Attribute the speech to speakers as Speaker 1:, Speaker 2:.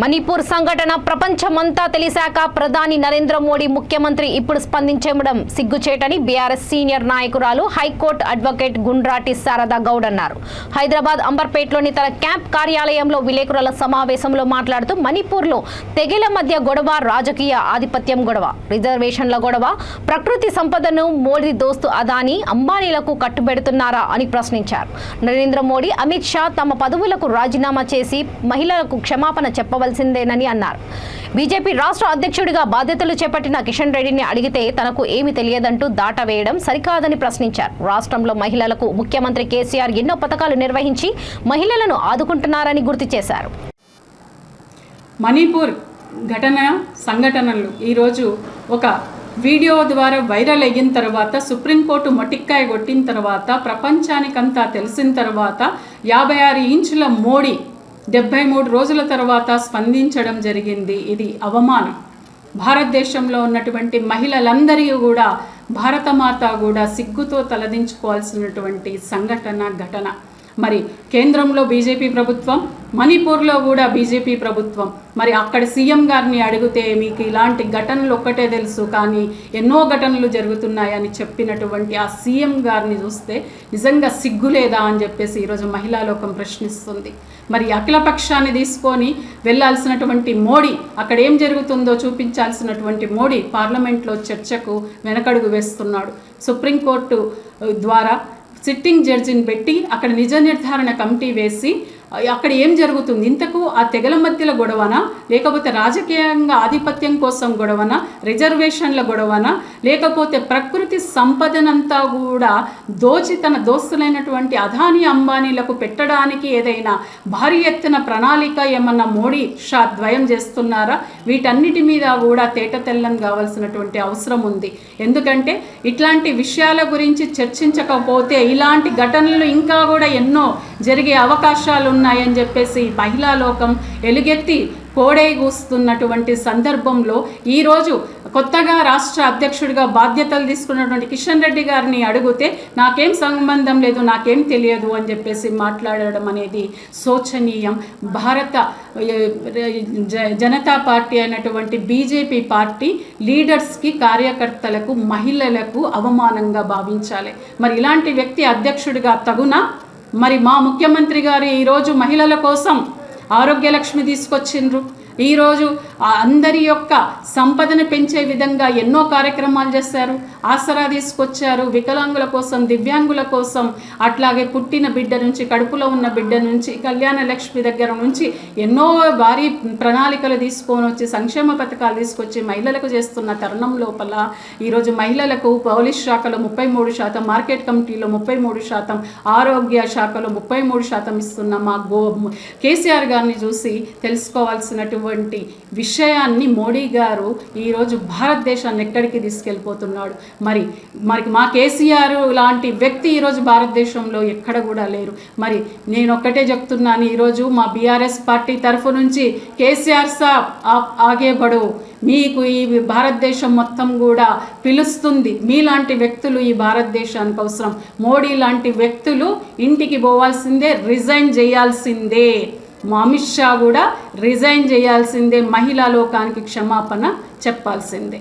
Speaker 1: మణిపూర్ సంఘటన ప్రపంచమంతా తెలిసాక ప్రధాని నరేంద్ర మోడీ ముఖ్యమంత్రి ఇప్పుడు స్పందించడం సిగ్గుచేటని బీఆర్ఎస్ సీనియర్ నాయకురాలు హైకోర్టు అడ్వకేట్ గుండ్రాటి శారదా గౌడ్ అన్నారు. హైదరాబాద్ అంబర్పేటలోని తన క్యాంప్ కార్యాలయంలో విలేకరుల సమావేశంలో మాట్లాడుతూ మణిపూర్లో తెగల మధ్య గొడవ, రాజకీయ ఆధిపత్యం గొడవ, రిజర్వేషన్ల గొడవ, ప్రకృతి సంపదను మోడీ దోస్తు అదానీ, అంబానీలకు కట్టుబెడుతున్నారా అని ప్రశ్నించారు. నరేంద్ర మోడీ, అమిత్ షా తమ పదవులకు రాజీనామా చేసి మహిళలకు క్షమాపణ చెప్పవలసిందేనని అన్నారు. బీజేపీ రాష్ట్ర అధ్యక్షుడిగా బాధ్యతలు చేపట్టిన కిషన్ రెడ్డిని అడిగితే తనకు ఏమీ తెలియదంటూ దాటవేయడం సరికాదని ప్రశ్నించారు. రాష్ట్రంలో మహిళలకు ముఖ్యమంత్రి కేసీఆర్ ఎన్నో పథకాలు నిర్వహించి మహిళలను ఆదుకుంటున్నారని గుర్తు చేశారు.
Speaker 2: మణిపూర్ సంఘటనలు ఈరోజు ఒక వీడియో ద్వారా వైరల్ అయిన తర్వాత, సుప్రీంకోర్టు మొటిక్కాయ కొట్టిన తర్వాత, ప్రపంచానికంతా తెలిసిన తర్వాత 56 ఇంచుల మోడీ 73 రోజుల తర్వాత స్పందించడం జరిగింది. ఇది అవమానం. భారతదేశంలో ఉన్నటువంటి మహిళలందరికీ కూడా, భారతమాత కూడా సిగ్గుతో తలదించుకోవాల్సినటువంటి ఘటన. మరి కేంద్రంలో బీజేపీ ప్రభుత్వం, మణిపూర్లో కూడా బీజేపీ ప్రభుత్వం. మరి అక్కడ సీఎం గారిని అడిగితే మీకు ఇలాంటి ఘటనలు ఒక్కటే తెలుసు, కానీ ఎన్నో ఘటనలు జరుగుతున్నాయని చెప్పినటువంటి ఆ సీఎం గారిని చూస్తే నిజంగా సిగ్గులేదా అని చెప్పేసి ఈరోజు మహిళా లోకం ప్రశ్నిస్తుంది. మరి అఖిలపక్షాన్ని తీసుకొని వెళ్ళాల్సినటువంటి మోడీ, అక్కడ ఏం జరుగుతుందో చూపించాల్సినటువంటి మోడీ పార్లమెంట్లో చర్చకు వెనకడుగు వేస్తున్నాడు. సుప్రీంకోర్టు ద్వారా సిట్టింగ్ జడ్జిని పెట్టి అక్కడ నిజ నిర్ధారణ కమిటీ వేసి అక్కడ ఏం జరుగుతుంది, ఇంతకు ఆ తెగల మధ్యల గొడవనా, లేకపోతే రాజకీయంగా ఆధిపత్యం కోసం గొడవనా, రిజర్వేషన్ల గొడవనా, లేకపోతే ప్రకృతి సంపదనంతా కూడా దోచి తన దోస్తులైనటువంటి అదానీ అంబానీలకు పెట్టడానికి ఏదైనా భారీ ఎత్తున ప్రణాళిక ఏమన్నా మోడీ షా ద్వయం చేస్తున్నారా? వీటన్నిటి మీద కూడా తేటతెల్లం కావాల్సినటువంటి అవసరం ఉంది. ఎందుకంటే ఇట్లాంటి విషయాల గురించి చర్చించకపోతే ఇలాంటి ఘటనలు ఇంకా కూడా ఎన్నో జరిగే అవకాశాలు ఉన్నాయని చెప్పేసి మహిళా లోకం ఎలుగెత్తి కోడైగూస్తున్నటువంటి సందర్భంలో ఈరోజు కొత్తగా రాష్ట్ర అధ్యక్షుడిగా బాధ్యతలు తీసుకున్నటువంటి కిషన్ రెడ్డి గారిని అడిగితే నాకేం సంబంధం లేదు, నాకేం తెలియదు అని చెప్పేసి మాట్లాడడం అనేది శోచనీయం. భారత జనతా పార్టీ అయినటువంటి బీజేపీ పార్టీ లీడర్స్కి, కార్యకర్తలకు, మహిళలకు అవమానంగా భావించాలి. మరి ఇలాంటి వ్యక్తి అధ్యక్షుడిగా తగునా? మరి మా ముఖ్యమంత్రి గారు ఈరోజు మహిళల కోసం ఆరోగ్య లక్ష్మి తీసుకొచ్చిండ్రు. ఈరోజు అందరి యొక్క సంపదను పెంచే విధంగా ఎన్నో కార్యక్రమాలు చేశారు. ఆసరా తీసుకొచ్చారు. వికలాంగుల కోసం, దివ్యాంగుల కోసం, అట్లాగే పుట్టిన బిడ్డ నుంచి, కడుపులో ఉన్న బిడ్డ నుంచి, కళ్యాణ లక్ష్మి దగ్గర నుంచి ఎన్నో భారీ ప్రణాళికలు తీసుకొని వచ్చి సంక్షేమ పథకాలు తీసుకొచ్చి మహిళలకు చేస్తున్న తరుణం లోపల ఈరోజు మహిళలకు పోలీస్ శాఖలో 33%, మార్కెట్ కమిటీలో 33%, ఆరోగ్య శాఖలో 33% ఇస్తున్న మా కేసీఆర్ గారిని చూసి తెలుసుకోవాల్సినటువంటి విషయాన్ని మోడీ గారు ఈరోజు భారతదేశాన్ని ఎక్కడికి తీసుకెళ్ళిపోతున్నాడు. మరి మా కేసీఆర్ లాంటి వ్యక్తి ఈరోజు భారతదేశంలో ఎక్కడ కూడా లేరు. మరి నేను ఒక్కటే చెప్తున్నాను, ఈరోజు మా బీఆర్ఎస్ పార్టీ తరఫు నుంచి కేసీఆర్ సాబ్ ఆగే బడో, మీకు ఈ భారతదేశం మొత్తం కూడా పిలుస్తుంది. మీలాంటి వ్యక్తులు ఈ భారతదేశానికి అవసరం. మోడీ లాంటి వ్యక్తులు ఇంటికి పోవాల్సిందే, రిజైన్ చేయాల్సిందే. మా అమిత్ షా కూడా రిజైన్ చేయాల్సిందే, మహిళా లోకానికి క్షమాపణ చెప్పాల్సిందే.